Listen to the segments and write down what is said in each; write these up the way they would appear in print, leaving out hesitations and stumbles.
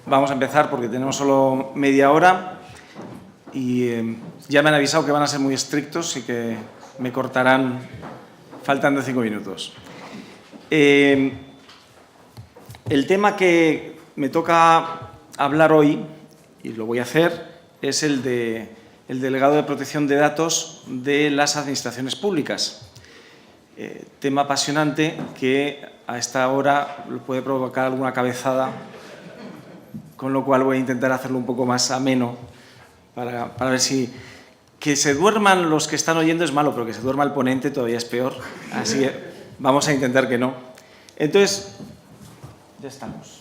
Vamos a empezar porque tenemos solo media hora y ya me han avisado que van a ser muy estrictos y que me cortarán faltando 5 minutos. El tema que me toca hablar hoy, y lo voy a hacer, es el delegado de protección de datos de las administraciones públicas. Tema apasionante que a esta hora puede provocar alguna cabezada, con lo cual voy a intentar hacerlo un poco más ameno para ver si... Que se duerman los que están oyendo es malo, pero que se duerma el ponente todavía es peor. Así que vamos a intentar que no. Entonces, ya estamos.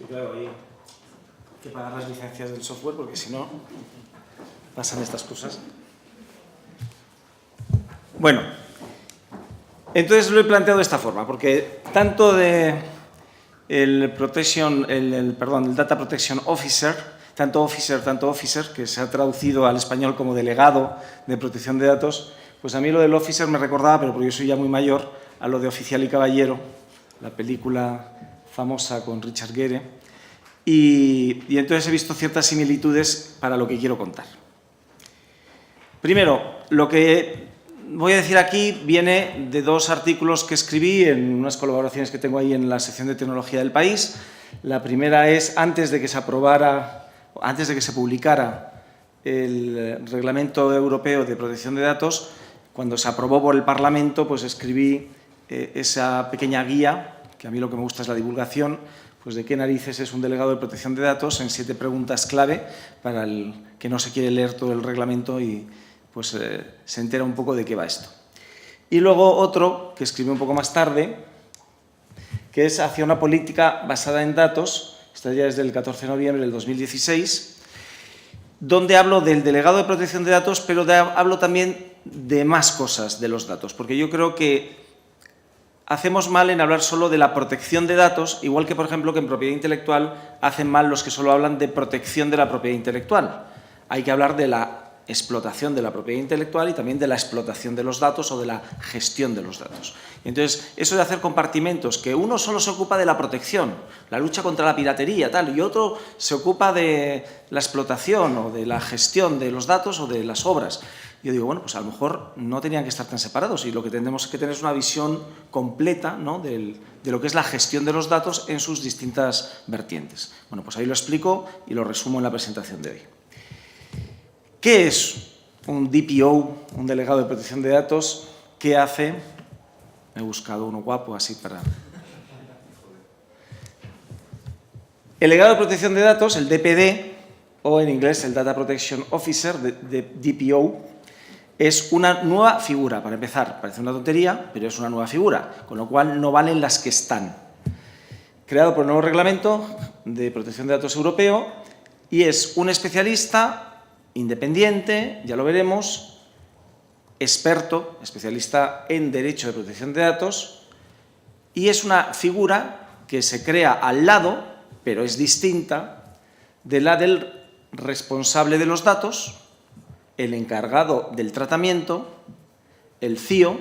Claro, hay que pagar las licencias del software porque si no pasan estas cosas. Bueno, entonces lo he planteado de esta forma, porque tanto el Data Protection Officer, tanto officer, que se ha traducido al español como delegado de protección de datos, pues a mí lo del officer me recordaba, pero porque yo soy ya muy mayor, a lo de Oficial y Caballero, la película famosa con Richard Gere, y entonces he visto ciertas similitudes para lo que quiero contar. Primero, lo que voy a decir aquí viene de 2 artículos que escribí en unas colaboraciones que tengo ahí en la sección de tecnología del País. La primera es antes de que se publicara el Reglamento Europeo de Protección de Datos. Cuando se aprobó por el Parlamento, pues escribí esa pequeña guía, que a mí lo que me gusta es la divulgación, pues de qué narices es un delegado de protección de datos, en 7 preguntas clave para el que no se quiere leer todo el reglamento y pues se entera un poco de qué va esto. Y luego otro, que escribí un poco más tarde, que es hacia una política basada en datos, esta ya es del 14 de noviembre del 2016, donde hablo del delegado de protección de datos, pero hablo también de más cosas de los datos, porque yo creo que hacemos mal en hablar solo de la protección de datos, igual que, por ejemplo, que en propiedad intelectual hacen mal los que solo hablan de protección de la propiedad intelectual. Hay que hablar de la explotación de la propiedad intelectual y también de la explotación de los datos o de la gestión de los datos. Entonces, eso de hacer compartimentos, que uno solo se ocupa de la protección, la lucha contra la piratería, tal, y otro se ocupa de la explotación o de la gestión de los datos o de las obras. Yo digo, bueno, pues a lo mejor no tenían que estar tan separados y lo que tenemos que tener es una visión completa, ¿no?, de lo que es la gestión de los datos en sus distintas vertientes. Bueno, pues ahí lo explico y lo resumo en la presentación de hoy. ¿Qué es un DPO, un delegado de protección de datos? ¿Qué hace? He buscado uno guapo así para... El delegado de protección de datos, el DPD, o en inglés el Data Protection Officer, de DPO, es una nueva figura. Para empezar, parece una tontería, pero es una nueva figura, con lo cual no valen las que están. Creado por el nuevo reglamento de protección de datos europeo y es un especialista independiente, ya lo veremos, experto, especialista en derecho de protección de datos, y es una figura que se crea al lado, pero es distinta, de la del responsable de los datos, el encargado del tratamiento, el CIO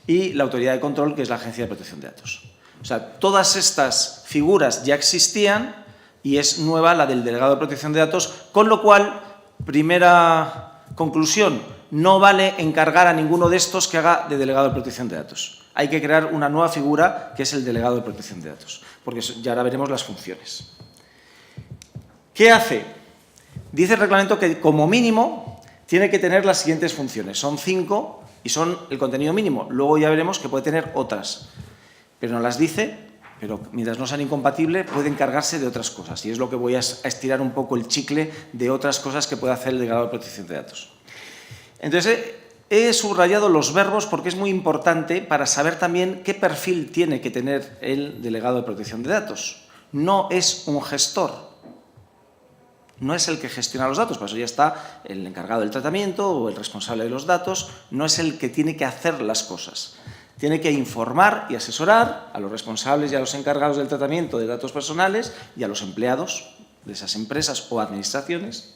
y la autoridad de control, que es la Agencia de Protección de Datos. O sea, todas estas figuras ya existían y es nueva la del delegado de protección de datos, con lo cual, primera conclusión, no vale encargar a ninguno de estos que haga de delegado de protección de datos. Hay que crear una nueva figura que es el delegado de protección de datos, porque ya ahora veremos las funciones. ¿Qué hace? Dice el reglamento que como mínimo tiene que tener las siguientes funciones. Son 5 y son el contenido mínimo. Luego ya veremos que puede tener otras, pero no las dice. Pero mientras no sean incompatibles, puede encargarse de otras cosas. Y es lo que voy a estirar un poco el chicle de otras cosas que puede hacer el delegado de protección de datos. Entonces, he subrayado los verbos porque es muy importante para saber también qué perfil tiene que tener el delegado de protección de datos. No es un gestor. No es el que gestiona los datos, por eso ya está el encargado del tratamiento o el responsable de los datos. No es el que tiene que hacer las cosas. Tiene que informar y asesorar a los responsables y a los encargados del tratamiento de datos personales y a los empleados de esas empresas o administraciones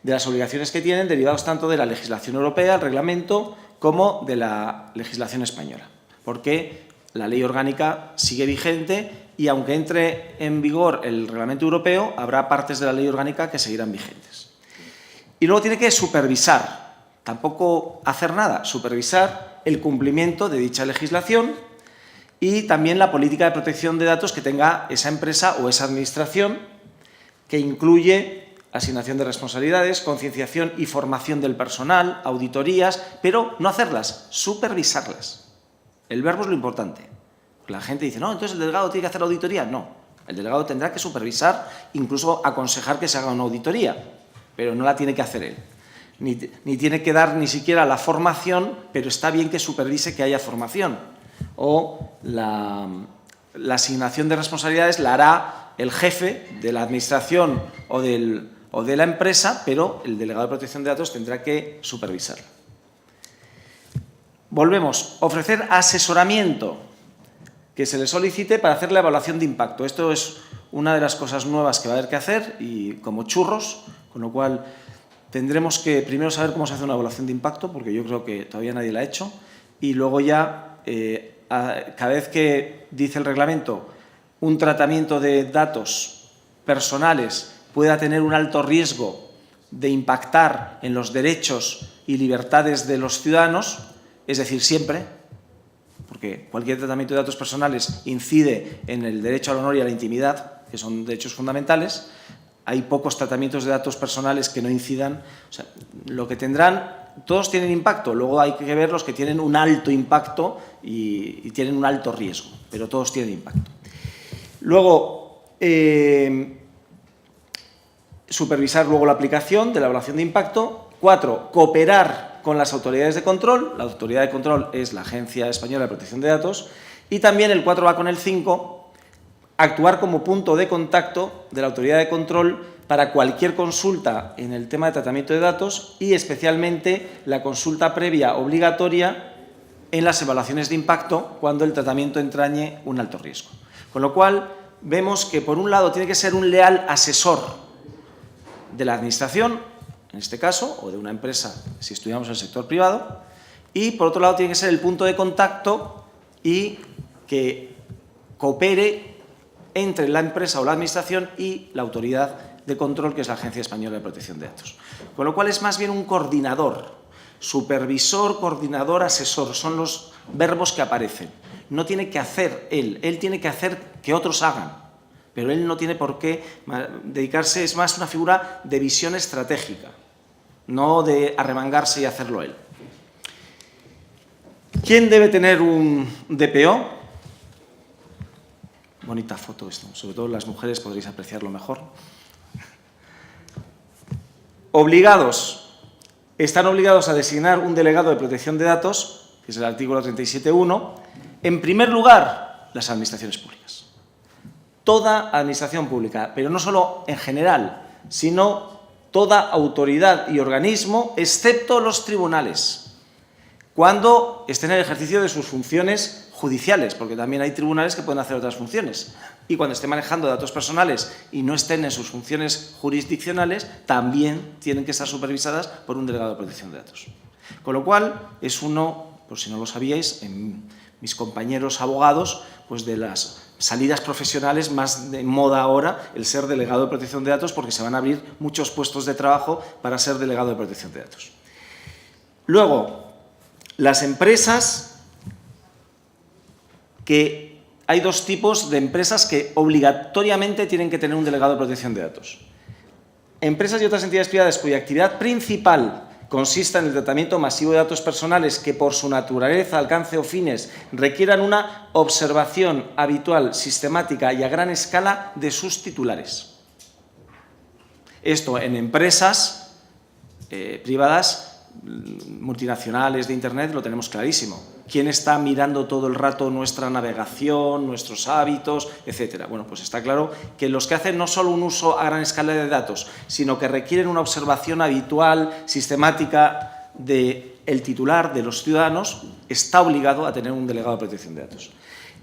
de las obligaciones que tienen derivados tanto de la legislación europea, el reglamento, como de la legislación española, porque la ley orgánica sigue vigente y aunque entre en vigor el reglamento europeo, habrá partes de la ley orgánica que seguirán vigentes. Y luego tiene que supervisar, tampoco hacer nada, supervisar el cumplimiento de dicha legislación y también la política de protección de datos que tenga esa empresa o esa administración, que incluye asignación de responsabilidades, concienciación y formación del personal, auditorías, pero no hacerlas, supervisarlas. El verbo es lo importante. La gente dice, no, entonces el delegado tiene que hacer auditoría. No, el delegado tendrá que supervisar, incluso aconsejar que se haga una auditoría, pero no la tiene que hacer él. Ni tiene que dar ni siquiera la formación, pero está bien que supervise que haya formación. O la asignación de responsabilidades la hará el jefe de la administración o de la empresa, pero el delegado de protección de datos tendrá que supervisarla. Volvemos, ofrecer asesoramiento que se le solicite para hacer la evaluación de impacto. Esto es una de las cosas nuevas que va a haber que hacer y como churros, con lo cual tendremos que primero saber cómo se hace una evaluación de impacto, porque yo creo que todavía nadie la ha hecho, y luego ya, cada vez que dice el reglamento, un tratamiento de datos personales pueda tener un alto riesgo de impactar en los derechos y libertades de los ciudadanos, es decir, siempre, porque cualquier tratamiento de datos personales incide en el derecho al honor y a la intimidad, que son derechos fundamentales. Hay pocos tratamientos de datos personales que no incidan. O sea, lo que tendrán, todos tienen impacto, luego hay que ver los que tienen un alto impacto y tienen un alto riesgo, pero todos tienen impacto. Luego, supervisar luego la aplicación de la evaluación de impacto. 4, cooperar con las autoridades de control. La autoridad de control es la Agencia Española de Protección de Datos. Y también el 4 va con el 5, actuar como punto de contacto de la autoridad de control para cualquier consulta en el tema de tratamiento de datos y especialmente la consulta previa obligatoria en las evaluaciones de impacto cuando el tratamiento entrañe un alto riesgo. Con lo cual, vemos que por un lado tiene que ser un leal asesor de la administración, en este caso, o de una empresa si estudiamos en el sector privado, y por otro lado tiene que ser el punto de contacto y que coopere entre la empresa o la administración y la autoridad de control, que es la Agencia Española de Protección de Datos. Con lo cual es más bien un coordinador, supervisor, coordinador, asesor, son los verbos que aparecen. No tiene que hacer él tiene que hacer que otros hagan, pero él no tiene por qué dedicarse, es más una figura de visión estratégica, no de arremangarse y hacerlo él. ¿Quién debe tener un DPO? Bonita foto esto, sobre todo las mujeres podréis apreciarlo mejor. Están obligados a designar un delegado de protección de datos, que es el artículo 37.1, en primer lugar, las administraciones públicas. Toda administración pública, pero no solo en general, sino toda autoridad y organismo, excepto los tribunales, cuando estén en el ejercicio de sus funciones judiciales, porque también hay tribunales que pueden hacer otras funciones. Y cuando estén manejando datos personales y no estén en sus funciones jurisdiccionales, también tienen que estar supervisadas por un delegado de protección de datos. Con lo cual, es uno, por si no lo sabíais, en mis compañeros abogados, pues de las salidas profesionales más de moda ahora, el ser delegado de protección de datos, porque se van a abrir muchos puestos de trabajo para ser delegado de protección de datos. Luego, las empresas, que hay dos tipos de empresas que obligatoriamente tienen que tener un delegado de protección de datos. Empresas y otras entidades privadas cuya actividad principal consista en el tratamiento masivo de datos personales que por su naturaleza, alcance o fines requieran una observación habitual, sistemática y a gran escala de sus titulares. Esto en empresas privadas, multinacionales de Internet, lo tenemos clarísimo. ¿Quién está mirando todo el rato nuestra navegación, nuestros hábitos, etcétera? Bueno, pues está claro que los que hacen no solo un uso a gran escala de datos, sino que requieren una observación habitual, sistemática del titular, de los ciudadanos, está obligado a tener un delegado de protección de datos.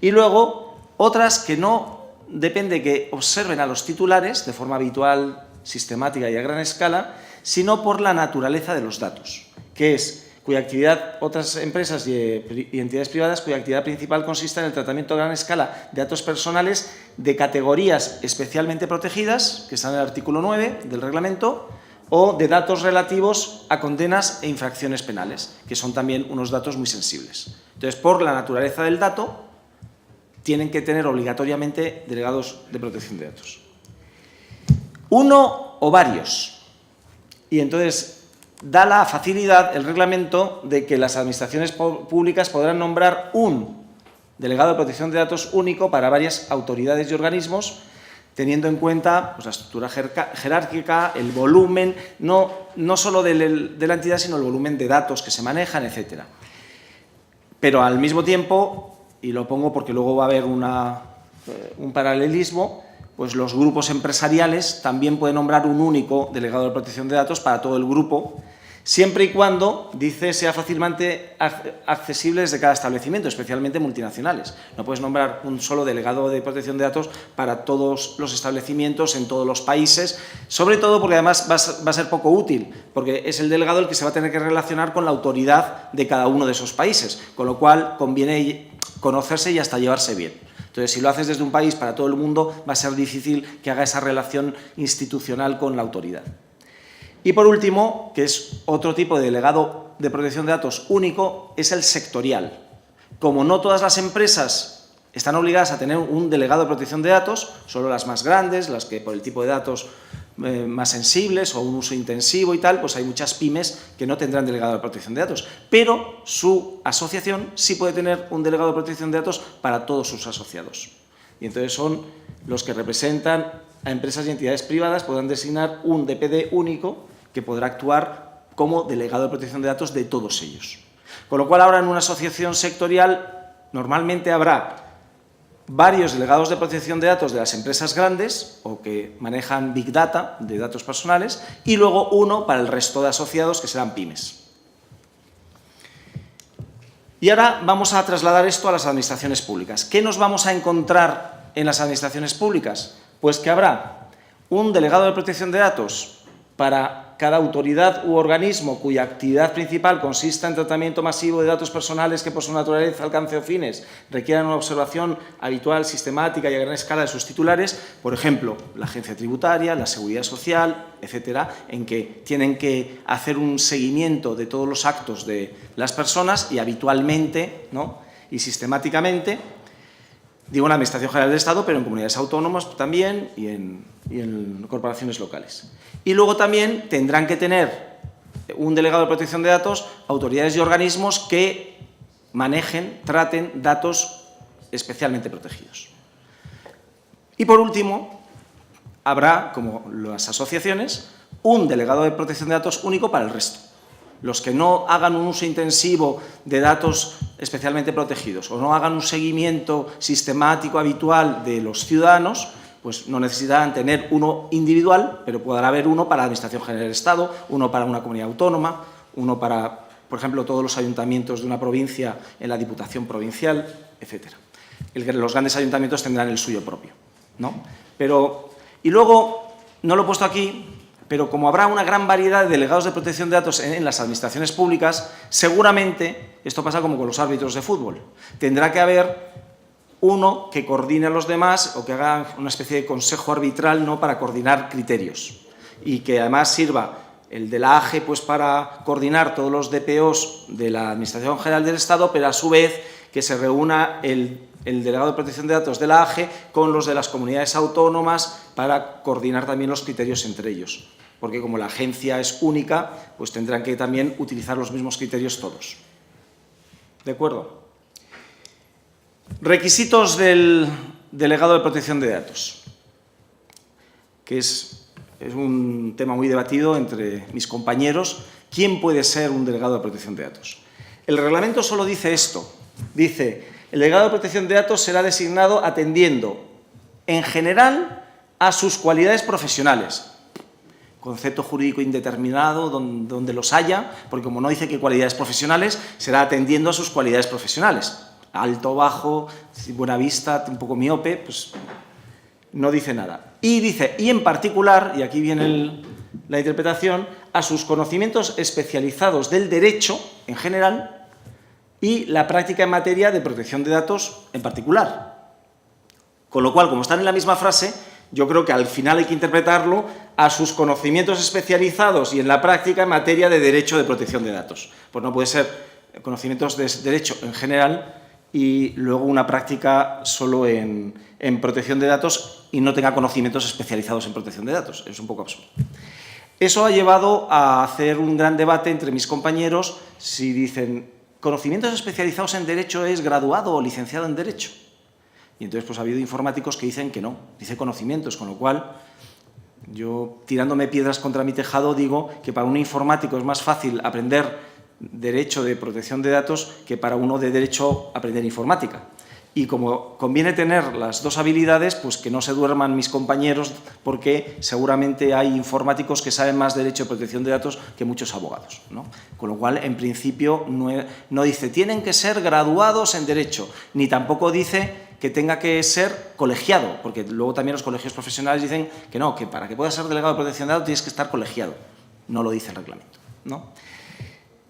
Y luego, otras que no depende que observen a los titulares de forma habitual, sistemática y a gran escala, sino por la naturaleza de los datos, que es cuya actividad, otras empresas y entidades privadas, cuya actividad principal consiste en el tratamiento a gran escala de datos personales de categorías especialmente protegidas, que están en el artículo 9 del reglamento, o de datos relativos a condenas e infracciones penales, que son también unos datos muy sensibles. Entonces, por la naturaleza del dato, tienen que tener obligatoriamente delegados de protección de datos. Uno o varios. Y entonces da la facilidad, el reglamento, de que las administraciones públicas podrán nombrar un delegado de protección de datos único para varias autoridades y organismos, teniendo en cuenta pues, la estructura jerárquica, el volumen, no solo de la entidad, sino el volumen de datos que se manejan, etc. Pero al mismo tiempo, y lo pongo porque luego va a haber un paralelismo, pues los grupos empresariales también pueden nombrar un único delegado de protección de datos para todo el grupo, siempre y cuando, dice, sea fácilmente accesible desde cada establecimiento, especialmente multinacionales. No puedes nombrar un solo delegado de protección de datos para todos los establecimientos en todos los países, sobre todo porque además va a ser poco útil, porque es el delegado el que se va a tener que relacionar con la autoridad de cada uno de esos países, con lo cual conviene conocerse y hasta llevarse bien. Entonces, si lo haces desde un país para todo el mundo, va a ser difícil que haga esa relación institucional con la autoridad. Y por último, que es otro tipo de delegado de protección de datos único, es el sectorial. Como no todas las empresas están obligadas a tener un delegado de protección de datos, solo las más grandes, las que por el tipo de datos más sensibles o un uso intensivo y tal, pues hay muchas pymes que no tendrán delegado de protección de datos, pero su asociación sí puede tener un delegado de protección de datos para todos sus asociados. Y entonces son los que representan a empresas y entidades privadas, podrán designar un DPD único que podrá actuar como delegado de protección de datos de todos ellos. Con lo cual, ahora en una asociación sectorial normalmente habrá varios delegados de protección de datos de las empresas grandes o que manejan Big Data de datos personales y luego uno para el resto de asociados que serán pymes. Y ahora vamos a trasladar esto a las administraciones públicas. ¿Qué nos vamos a encontrar en las administraciones públicas? Pues que habrá un delegado de protección de datos para cada autoridad u organismo cuya actividad principal consista en tratamiento masivo de datos personales que por su naturaleza, alcance o fines requieran una observación habitual, sistemática y a gran escala de sus titulares, por ejemplo, la agencia tributaria, la seguridad social, etcétera, en que tienen que hacer un seguimiento de todos los actos de las personas y habitualmente, ¿no?, y sistemáticamente. Digo en la Administración General del Estado, pero en comunidades autónomas también y en corporaciones locales. Y luego también tendrán que tener un delegado de protección de datos autoridades y organismos que manejen, traten datos especialmente protegidos. Y por último, habrá, como las asociaciones, un delegado de protección de datos único para el resto. Los que no hagan un uso intensivo de datos especialmente protegidos o no hagan un seguimiento sistemático habitual de los ciudadanos, pues no necesitarán tener uno individual, pero podrá haber uno para la Administración General del Estado, uno para una comunidad autónoma, uno para, por ejemplo, todos los ayuntamientos de una provincia en la Diputación Provincial, etc. Los grandes ayuntamientos tendrán el suyo propio, ¿no? Y luego, no lo he puesto aquí, pero como habrá una gran variedad de delegados de protección de datos en las administraciones públicas, seguramente, esto pasa como con los árbitros de fútbol, tendrá que haber uno que coordine a los demás o que haga una especie de consejo arbitral, ¿no?, para coordinar criterios y que además sirva el de la AGE pues, para coordinar todos los DPOs de la Administración General del Estado, pero a su vez que se reúna el delegado de protección de datos de la AGE con los de las comunidades autónomas para coordinar también los criterios entre ellos. Porque como la agencia es única, pues tendrán que también utilizar los mismos criterios todos. ¿De acuerdo? Requisitos del delegado de protección de datos, que es un tema muy debatido entre mis compañeros. ¿Quién puede ser un delegado de protección de datos? El reglamento solo dice esto. Dice, el delegado de protección de datos será designado atendiendo, en general, a sus cualidades profesionales. Concepto jurídico indeterminado donde los haya, porque como no dice qué cualidades profesionales, será atendiendo a sus cualidades profesionales. Alto, bajo, buena vista, un poco miope, pues no dice nada. Y dice, y en particular, y aquí viene la interpretación, a sus conocimientos especializados del derecho en general y la práctica en materia de protección de datos en particular. Con lo cual, como están en la misma frase, yo creo que al final hay que interpretarlo a sus conocimientos especializados y en la práctica en materia de derecho de protección de datos. Pues no puede ser conocimientos de derecho en general y luego una práctica solo en protección de datos y no tenga conocimientos especializados en protección de datos. Es un poco absurdo. Eso ha llevado a hacer un gran debate entre mis compañeros si dicen conocimientos especializados en derecho es graduado o licenciado en derecho. Y entonces pues ha habido informáticos que dicen que no, dice conocimientos, con lo cual yo tirándome piedras contra mi tejado digo que para un informático es más fácil aprender derecho de protección de datos que para uno de derecho aprender informática. Y como conviene tener las dos habilidades, pues que no se duerman mis compañeros porque seguramente hay informáticos que saben más derecho de protección de datos que muchos abogados, ¿no? Con lo cual, en principio, no dice tienen que ser graduados en derecho, ni tampoco dice que tenga que ser colegiado, porque luego también los colegios profesionales dicen que no, que para que puedas ser delegado de protección de datos tienes que estar colegiado. No lo dice el reglamento, ¿no?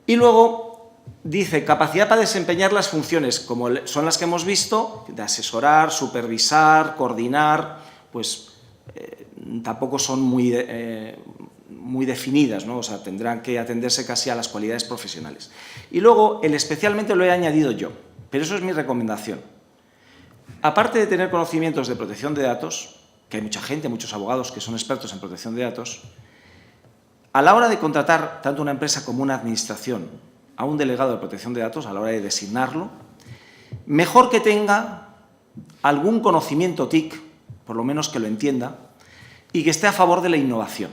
Y luego dice capacidad para desempeñar las funciones, como son las que hemos visto, de asesorar, supervisar, coordinar, pues tampoco son muy definidas, ¿no? O sea, tendrán que atenderse casi a las cualidades profesionales. Y luego, el especialmente lo he añadido yo, pero eso es mi recomendación. Aparte de tener conocimientos de protección de datos, que hay mucha gente, muchos abogados que son expertos en protección de datos, a la hora de contratar tanto una empresa como una administración a un delegado de protección de datos, a la hora de designarlo, mejor que tenga algún conocimiento TIC, por lo menos que lo entienda, y que esté a favor de la innovación.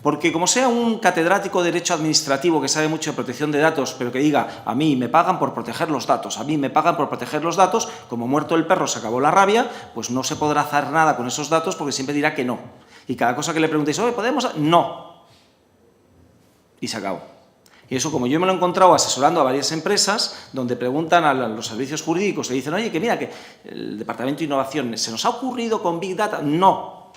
Porque como sea un catedrático de Derecho Administrativo que sabe mucho de protección de datos, pero que diga, a mí me pagan por proteger los datos, a mí me pagan por proteger los datos, como muerto el perro se acabó la rabia, pues no se podrá hacer nada con esos datos porque siempre dirá que no. Y cada cosa que le preguntéis, oye, ¿podemos? No. Y se acabó. Y eso, como yo me lo he encontrado asesorando a varias empresas, donde preguntan a los servicios jurídicos y dicen, oye, que mira, que el Departamento de Innovación, ¿se nos ha ocurrido con Big Data? No.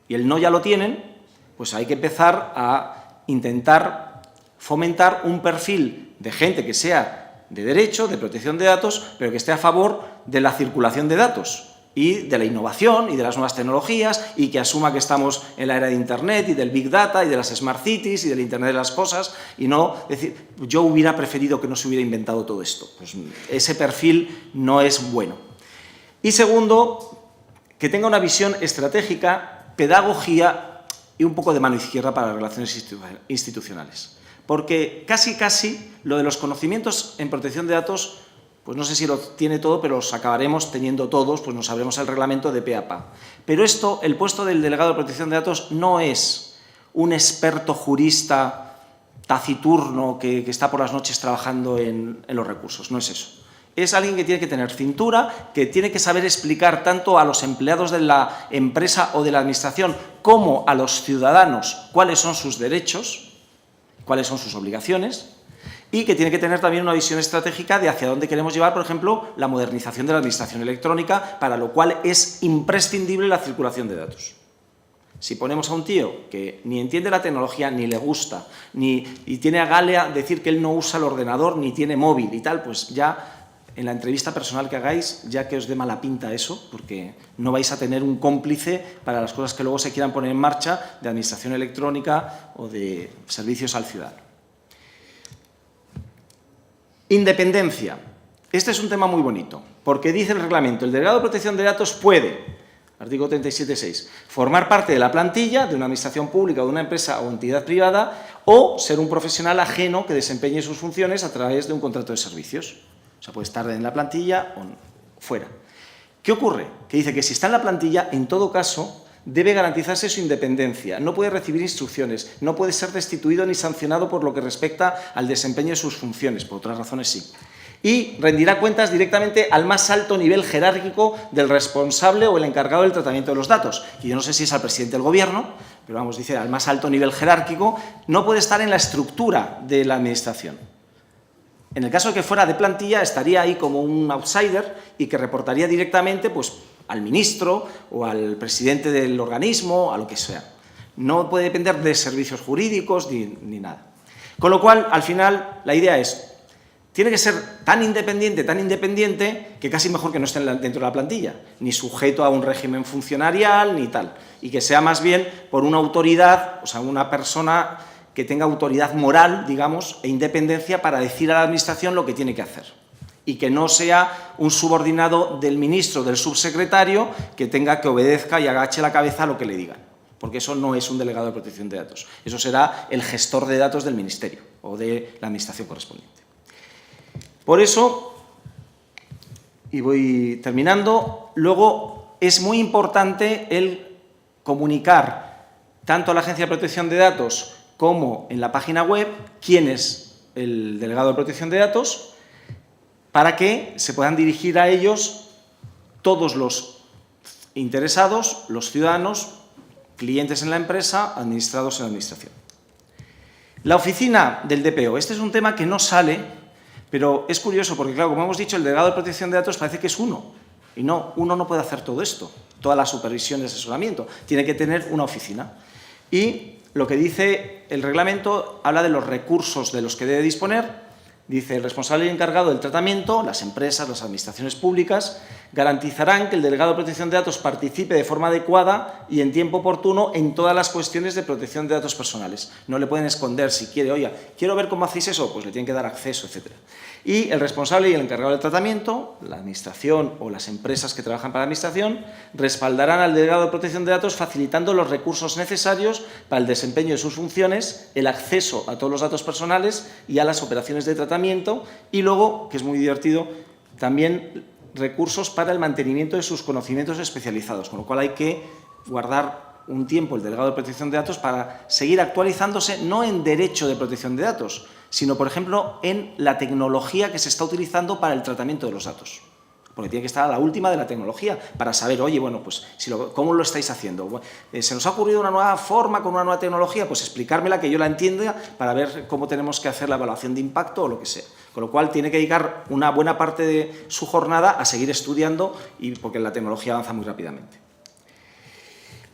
Y el no ya lo tienen, pues hay que empezar a intentar fomentar un perfil de gente que sea de derecho, de protección de datos, pero que esté a favor de la circulación de datos y de la innovación y de las nuevas tecnologías y que asuma que estamos en la era de Internet y del Big Data y de las Smart Cities y del Internet de las cosas y no decir, yo hubiera preferido que no se hubiera inventado todo esto. Pues ese perfil no es bueno. Y segundo, que tenga una visión estratégica, pedagogía y un poco de mano izquierda para las relaciones institucionales. Porque casi lo de los conocimientos en protección de datos, pues no sé si lo tiene todo, pero los acabaremos teniendo todos, pues nos sabremos el reglamento de pe a pa. Pero esto, el puesto del delegado de protección de datos no es un experto jurista taciturno que está por las noches trabajando en los recursos, no es eso. Es alguien que tiene que tener cintura, que tiene que saber explicar tanto a los empleados de la empresa o de la administración como a los ciudadanos cuáles son sus derechos, cuáles son sus obligaciones y que tiene que tener también una visión estratégica de hacia dónde queremos llevar, por ejemplo, la modernización de la administración electrónica, para lo cual es imprescindible la circulación de datos. Si ponemos a un tío que ni entiende la tecnología, ni le gusta, y tiene a Galea decir que él no usa el ordenador, ni tiene móvil y tal, pues ya en la entrevista personal que hagáis, ya que os dé mala pinta eso, porque no vais a tener un cómplice para las cosas que luego se quieran poner en marcha de administración electrónica o de servicios al ciudadano. Independencia. Este es un tema muy bonito, porque dice el reglamento, el delegado de protección de datos puede, artículo 37.6, formar parte de la plantilla de una administración pública, de una empresa o entidad privada, o ser un profesional ajeno que desempeñe sus funciones a través de un contrato de servicios. O sea, puede estar en la plantilla o fuera. ¿Qué ocurre? Que dice que si está en la plantilla, en todo caso, debe garantizarse su independencia, no puede recibir instrucciones, no puede ser destituido ni sancionado por lo que respecta al desempeño de sus funciones, por otras razones sí. Y rendirá cuentas directamente al más alto nivel jerárquico del responsable o el encargado del tratamiento de los datos. Y yo no sé si es al presidente del gobierno, pero vamos, dice al más alto nivel jerárquico, no puede estar en la estructura de la administración. En el caso de que fuera de plantilla, estaría ahí como un outsider y que reportaría directamente pues, al ministro o al presidente del organismo, a lo que sea. No puede depender de servicios jurídicos ni nada. Con lo cual, al final, la idea es, tiene que ser tan independiente, que casi mejor que no esté dentro de la plantilla, ni sujeto a un régimen funcionarial, ni tal. Y que sea más bien por una autoridad, o sea, una persona que tenga autoridad moral, digamos, e independencia para decir a la Administración lo que tiene que hacer. Y que no sea un subordinado del ministro, del subsecretario, que tenga que obedezca y agache la cabeza a lo que le digan. Porque eso no es un delegado de protección de datos. Eso será el gestor de datos del Ministerio o de la Administración correspondiente. Por eso, y voy terminando, luego es muy importante el comunicar tanto a la Agencia de Protección de Datos como en la página web quién es el delegado de protección de datos, para que se puedan dirigir a ellos todos los interesados, los ciudadanos, clientes en la empresa, administrados en la Administración. La oficina del DPO. Este es un tema que no sale, pero es curioso porque, claro, como hemos dicho, el delegado de protección de datos parece que es uno. Y no, uno no puede hacer todo esto, toda la supervisión y asesoramiento. Tiene que tener una oficina. Y lo que dice el reglamento habla de los recursos de los que debe disponer. Dice, el responsable y encargado del tratamiento, las empresas, las administraciones públicas, garantizarán que el delegado de protección de datos participe de forma adecuada y en tiempo oportuno en todas las cuestiones de protección de datos personales. No le pueden esconder si quiere, oye, quiero ver cómo hacéis eso, pues le tienen que dar acceso, etc. Y el responsable y el encargado del tratamiento, la administración o las empresas que trabajan para la administración, respaldarán al delegado de protección de datos facilitando los recursos necesarios para el desempeño de sus funciones, el acceso a todos los datos personales y a las operaciones de tratamiento y luego, que es muy divertido, también recursos para el mantenimiento de sus conocimientos especializados, con lo cual hay que guardar un tiempo el delegado de protección de datos para seguir actualizándose, no en derecho de protección de datos, sino, por ejemplo, en la tecnología que se está utilizando para el tratamiento de los datos. Porque tiene que estar a la última de la tecnología para saber, oye, bueno, pues ¿cómo lo estáis haciendo? ¿Se nos ha ocurrido una nueva forma con una nueva tecnología? Pues explicármela, que yo la entienda, para ver cómo tenemos que hacer la evaluación de impacto o lo que sea. Con lo cual, tiene que dedicar una buena parte de su jornada a seguir estudiando, porque la tecnología avanza muy rápidamente.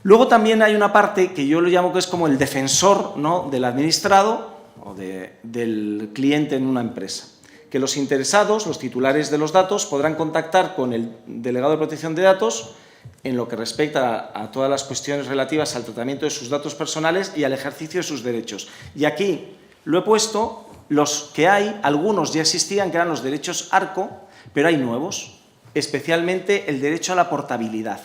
Luego también hay una parte que yo lo llamo que es como el defensor, ¿no?, del administrado o del cliente en una empresa. Que los interesados, los titulares de los datos, podrán contactar con el delegado de protección de datos en lo que respecta a todas las cuestiones relativas al tratamiento de sus datos personales y al ejercicio de sus derechos. Y aquí lo he puesto, los que hay, algunos ya existían, que eran los derechos ARCO, pero hay nuevos, especialmente el derecho a la portabilidad.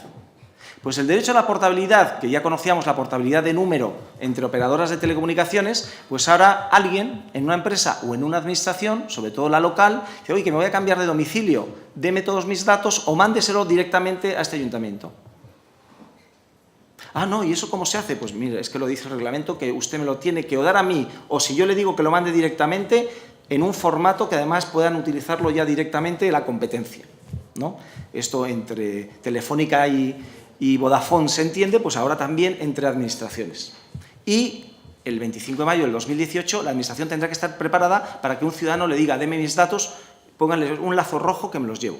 Pues el derecho a la portabilidad, que ya conocíamos la portabilidad de número entre operadoras de telecomunicaciones, pues ahora alguien en una empresa o en una administración, sobre todo la local, dice, oye, que me voy a cambiar de domicilio, deme todos mis datos o mándeselo directamente a este ayuntamiento. Ah, no, ¿y eso cómo se hace? Pues mire, es que lo dice el reglamento, que usted me lo tiene que o dar a mí, o si yo le digo que lo mande directamente, en un formato que además puedan utilizarlo ya directamente la competencia, ¿no? Esto entre Telefónica y Vodafone se entiende, pues ahora también entre administraciones. Y el 25 de mayo del 2018 la Administración tendrá que estar preparada para que un ciudadano le diga, deme mis datos, pónganle un lazo rojo que me los llevo.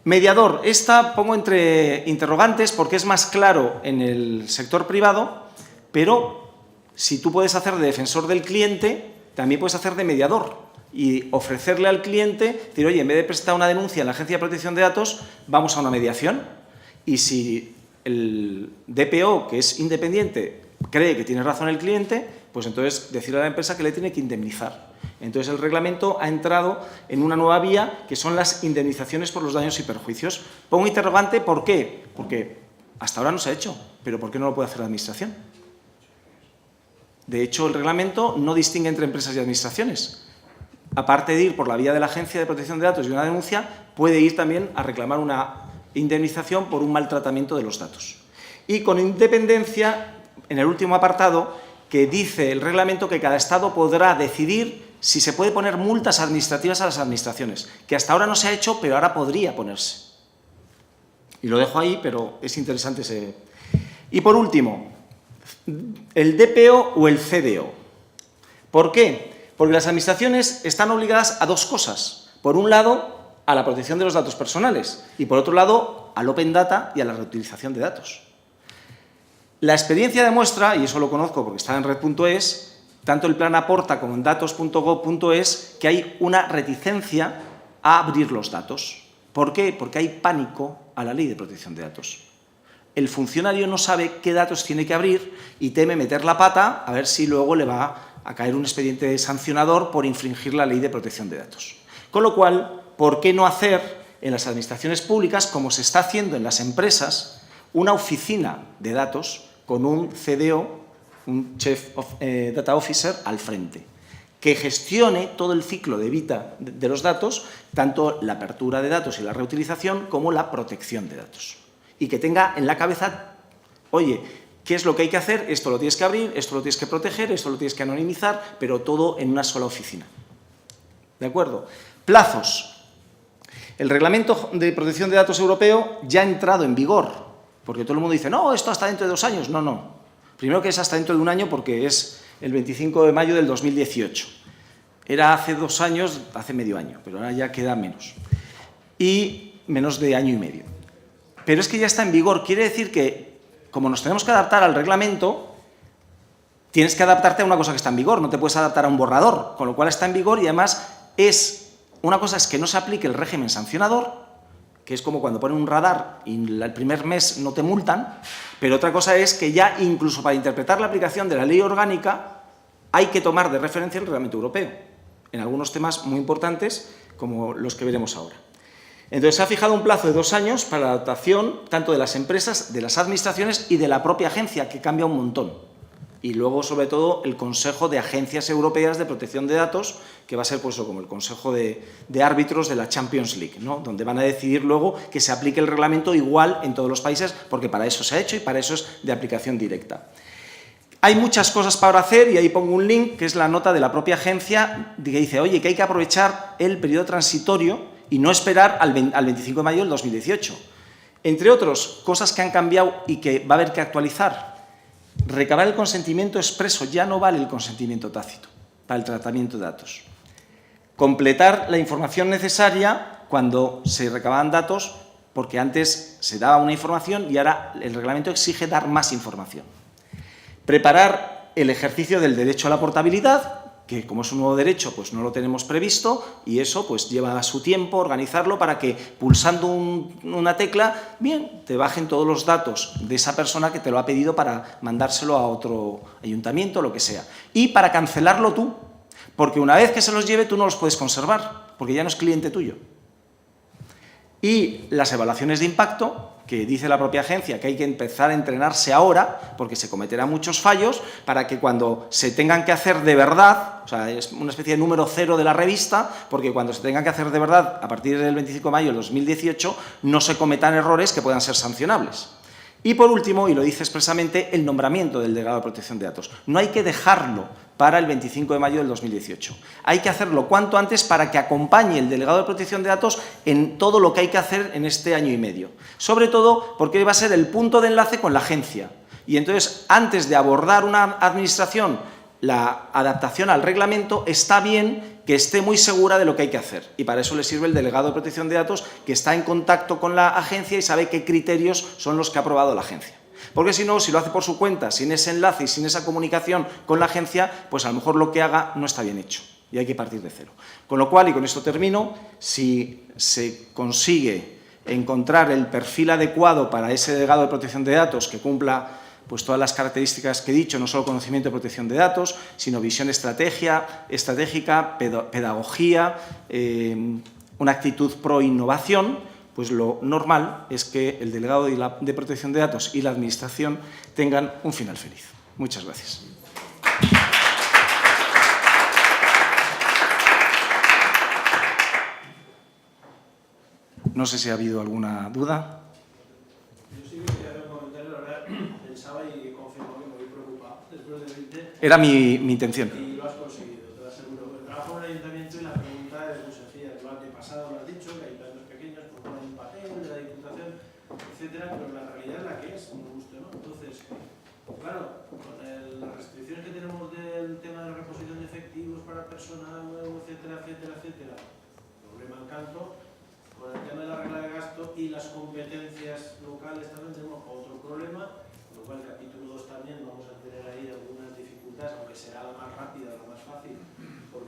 Mediador, esta pongo entre interrogantes porque es más claro en el sector privado, pero si tú puedes hacer de defensor del cliente, también puedes hacer de mediador y ofrecerle al cliente, decir, oye, en vez de presentar una denuncia en la Agencia de Protección de Datos, vamos a una mediación. Y si el DPO, que es independiente, cree que tiene razón el cliente, pues entonces decirle a la empresa que le tiene que indemnizar. Entonces el reglamento ha entrado en una nueva vía, que son las indemnizaciones por los daños y perjuicios. Pongo interrogante, ¿por qué? Porque hasta ahora no se ha hecho, pero ¿por qué no lo puede hacer la Administración? De hecho, el reglamento no distingue entre empresas y administraciones. Aparte de ir por la vía de la Agencia de Protección de Datos y una denuncia, puede ir también a reclamar una indemnización por un maltratamiento de los datos. Y con independencia, en el último apartado, que dice el reglamento que cada Estado podrá decidir si se puede poner multas administrativas a las administraciones, que hasta ahora no se ha hecho, pero ahora podría ponerse. Y lo dejo ahí, pero es interesante ese. Y por último, el DPO o el CDO. ¿Por qué? Porque las administraciones están obligadas a dos cosas. Por un lado, a la protección de los datos personales y, por otro lado, al Open Data y a la reutilización de datos. La experiencia demuestra, y eso lo conozco porque está en red.es, tanto el plan aporta como en datos.gov.es, que hay una reticencia a abrir los datos. ¿Por qué? Porque hay pánico a la ley de protección de datos. El funcionario no sabe qué datos tiene que abrir y teme meter la pata a ver si luego le va a caer un expediente sancionador por infringir la ley de protección de datos. Con lo cual, ¿por qué no hacer en las administraciones públicas, como se está haciendo en las empresas, una oficina de datos con un CDO, un Chief Data Officer, al frente, que gestione todo el ciclo de vida de los datos, tanto la apertura de datos y la reutilización como la protección de datos? Y que tenga en la cabeza, oye, ¿qué es lo que hay que hacer? Esto lo tienes que abrir, esto lo tienes que proteger, esto lo tienes que anonimizar, pero todo en una sola oficina. ¿De acuerdo? Plazos. El Reglamento de Protección de Datos Europeo ya ha entrado en vigor, porque todo el mundo dice, no, esto hasta dentro de 2 años. No, no. Primero que es hasta dentro de 1 año porque es el 25 de mayo del 2018. Era hace 2 años, hace medio año, pero ahora ya queda menos. Y menos de año y medio. Pero es que ya está en vigor. Quiere decir que, como nos tenemos que adaptar al reglamento, tienes que adaptarte a una cosa que está en vigor. No te puedes adaptar a un borrador, con lo cual está en vigor y además una cosa es que no se aplique el régimen sancionador, que es como cuando ponen un radar y el primer mes no te multan, pero otra cosa es que ya incluso para interpretar la aplicación de la ley orgánica hay que tomar de referencia el reglamento europeo, en algunos temas muy importantes como los que veremos ahora. Entonces, se ha fijado un plazo de 2 años para la adaptación tanto de las empresas, de las administraciones y de la propia agencia, que cambia un montón. Y luego, sobre todo, el Consejo de Agencias Europeas de Protección de Datos, que va a ser pues, como el Consejo de Árbitros de la Champions League, ¿no? Donde van a decidir luego que se aplique el reglamento igual en todos los países, porque para eso se ha hecho y para eso es de aplicación directa. Hay muchas cosas para hacer y ahí pongo un link, que es la nota de la propia agencia, que dice, oye, que hay que aprovechar el periodo transitorio y no esperar al 25 de mayo del 2018. Entre otras cosas que han cambiado y que va a haber que actualizar. Recabar el consentimiento expreso, ya no vale el consentimiento tácito para el tratamiento de datos. Completar la información necesaria cuando se recababan datos, porque antes se daba una información y ahora el reglamento exige dar más información. Preparar el ejercicio del derecho a la portabilidad, que como es un nuevo derecho, pues no lo tenemos previsto y eso pues lleva su tiempo organizarlo para que pulsando una tecla, bien, te bajen todos los datos de esa persona que te lo ha pedido para mandárselo a otro ayuntamiento, lo que sea. Y para cancelarlo tú, porque una vez que se los lleve tú no los puedes conservar, porque ya no es cliente tuyo. Y las evaluaciones de impacto, que dice la propia agencia que hay que empezar a entrenarse ahora, porque se cometerán muchos fallos, para que cuando se tengan que hacer de verdad, o sea, es una especie de número 0 de la revista, porque cuando se tengan que hacer de verdad a partir del 25 de mayo del 2018, no se cometan errores que puedan ser sancionables. Y por último, y lo dice expresamente, el nombramiento del delegado de protección de datos. No hay que dejarlo para el 25 de mayo del 2018. Hay que hacerlo cuanto antes para que acompañe el delegado de protección de datos en todo lo que hay que hacer en este año y medio. Sobre todo porque va a ser el punto de enlace con la agencia. Y entonces, antes de abordar una administración la adaptación al reglamento, está bien que esté muy segura de lo que hay que hacer. Y para eso le sirve el delegado de protección de datos, que está en contacto con la agencia y sabe qué criterios son los que ha aprobado la agencia. Porque si no, si lo hace por su cuenta, sin ese enlace y sin esa comunicación con la agencia, pues a lo mejor lo que haga no está bien hecho y hay que partir de cero. Con lo cual, y con esto termino, si se consigue encontrar el perfil adecuado para ese delegado de protección de datos que cumpla pues todas las características que he dicho, no solo conocimiento de protección de datos, sino visión estratégica, pedagogía, una actitud pro innovación, pues lo normal es que el delegado de protección de datos y la administración tengan un final feliz. Muchas gracias. No sé si ha habido alguna duda. Era mi intención. Y lo has conseguido, te lo aseguro. El trabajo en el ayuntamiento y la pregunta es muy sencilla. Tú el año pasado lo has dicho, que ayuntamientos pequeños pues ponen un papel de la diputación, etcétera, pero la realidad es la que es, como guste, ¿no? Entonces, claro, con las restricciones que tenemos del tema de la reposición de efectivos para personal nuevo, etcétera, problema en canto, con el tema de la regla de gasto y las competencias locales también tenemos otro problema, con lo cual el capítulo 2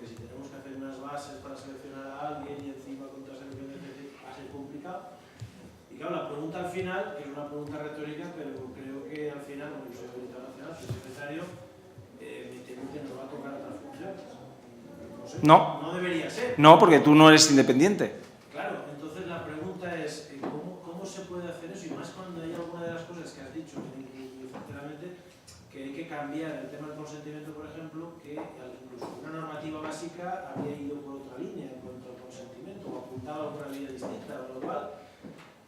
porque si tenemos que hacer unas bases para seleccionar a alguien y encima con toda esa selección va a ser complicado. Y claro, la pregunta al final, que es una pregunta retórica, pero creo que al final, como yo soy auditor nacional, soy secretario, me temo que nos va a tocar otras funciones. No sé, No. no debería ser. No, porque tú no eres independiente. Claro, entonces la pregunta es, ¿cómo se puede hacer eso? Y más cuando hay alguna de las cosas que has dicho, y sinceramente, que hay que cambiar el tema del consentimiento, por ejemplo, que incluso una normativa básica había ido por otra línea en cuanto al consentimiento, o apuntaba a alguna vía distinta, con lo cual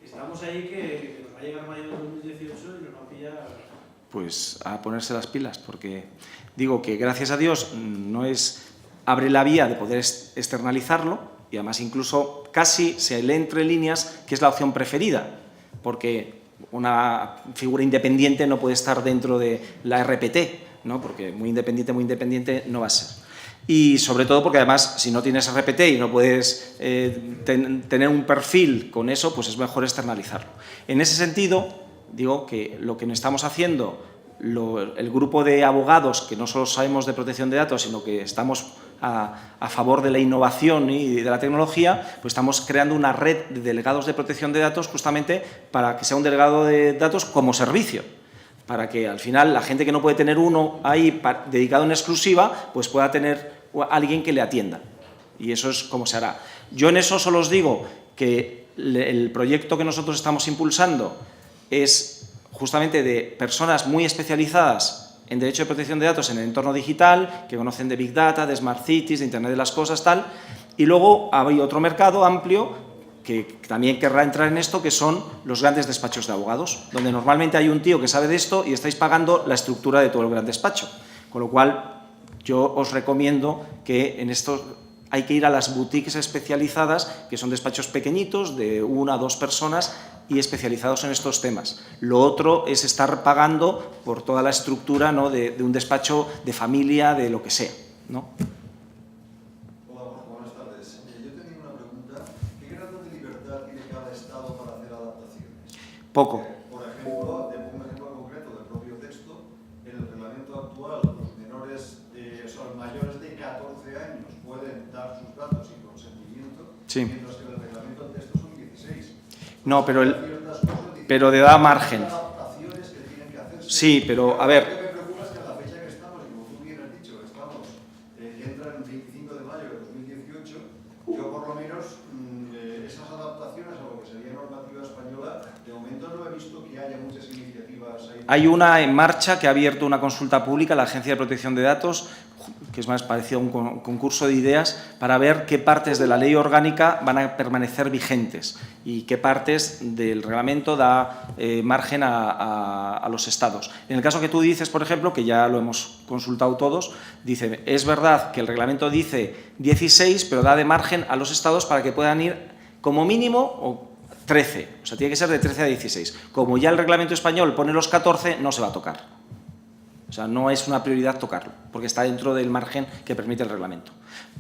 estamos ahí que nos va a llegar mayo de 2018 y nos va a pillar... Pues a ponerse las pilas, porque digo que gracias a Dios no abre la vía de poder externalizarlo, y además incluso casi se lee entre líneas que es la opción preferida, porque una figura independiente no puede estar dentro de la RPT, ¿no? Porque muy independiente no va a ser. Y sobre todo porque además si no tienes RPT y no puedes tener un perfil con eso, pues es mejor externalizarlo. En ese sentido, digo que lo que estamos haciendo, el grupo de abogados que no solo sabemos de protección de datos, sino que estamos a favor de la innovación y de la tecnología, pues estamos creando una red de delegados de protección de datos justamente para que sea un delegado de datos como servicio, para que al final la gente que no puede tener uno ahí dedicado en exclusiva, pues pueda tener alguien que le atienda. Y eso es como se hará. Yo en eso solo os digo que el proyecto que nosotros estamos impulsando es justamente de personas muy especializadas en derecho de protección de datos en el entorno digital, que conocen de Big Data, de Smart Cities, de Internet de las Cosas, tal. Y luego hay otro mercado amplio que también querrá entrar en esto, que son los grandes despachos de abogados, donde normalmente hay un tío que sabe de esto y estáis pagando la estructura de todo el gran despacho. Con lo cual, yo os recomiendo que en esto hay que ir a las boutiques especializadas, que son despachos pequeñitos, de 1 a 2 personas, y especializados en estos temas. Lo otro es estar pagando por toda la estructura, ¿no?, de un despacho de familia, de lo que sea, ¿no? Hola, buenas tardes. Yo tenía una pregunta. ¿Qué grado de libertad tiene cada Estado para hacer adaptaciones? Poco. Por ejemplo, de un ejemplo concreto del propio texto, en el reglamento actual, los menores, son mayores de 14 años pueden dar sus datos sin consentimiento, Sí. mientras que en el reglamento del texto son 16. No, pero de da margen. Adaptaciones que tienen que hacerse. Sí, pero a ver. Lo que me preocupa es que a la fecha que estamos, y como tú bien has dicho, estamos, entra el 25 de mayo de 2018, yo por lo menos esas adaptaciones a lo que sería normativa española, de momento no he visto que haya muchas iniciativas ahí. Hay una en marcha que ha abierto una consulta pública, la Agencia de Protección de Datos, que es más parecido a un concurso de ideas, para ver qué partes de la ley orgánica van a permanecer vigentes y qué partes del reglamento da margen a los Estados. En el caso que tú dices, por ejemplo, que ya lo hemos consultado todos, dice, es verdad que el reglamento dice 16, pero da de margen a los Estados para que puedan ir como mínimo 13, o sea, tiene que ser de 13 a 16. Como ya el reglamento español pone los 14, no se va a tocar. O sea, no es una prioridad tocarlo, porque está dentro del margen que permite el reglamento.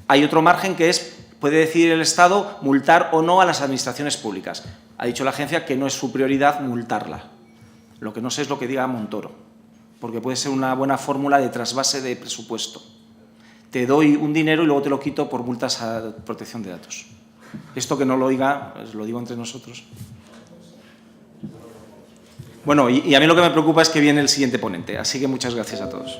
Hay otro margen que puede decidir el Estado multar o no a las administraciones públicas. Ha dicho la agencia que no es su prioridad multarla. Lo que no sé es lo que diga Montoro, porque puede ser una buena fórmula de trasvase de presupuesto. Te doy un dinero y luego te lo quito por multas a protección de datos. Esto que no lo oiga, pues lo digo entre nosotros. Bueno, y a mí lo que me preocupa es que viene el siguiente ponente, así que muchas gracias a todos.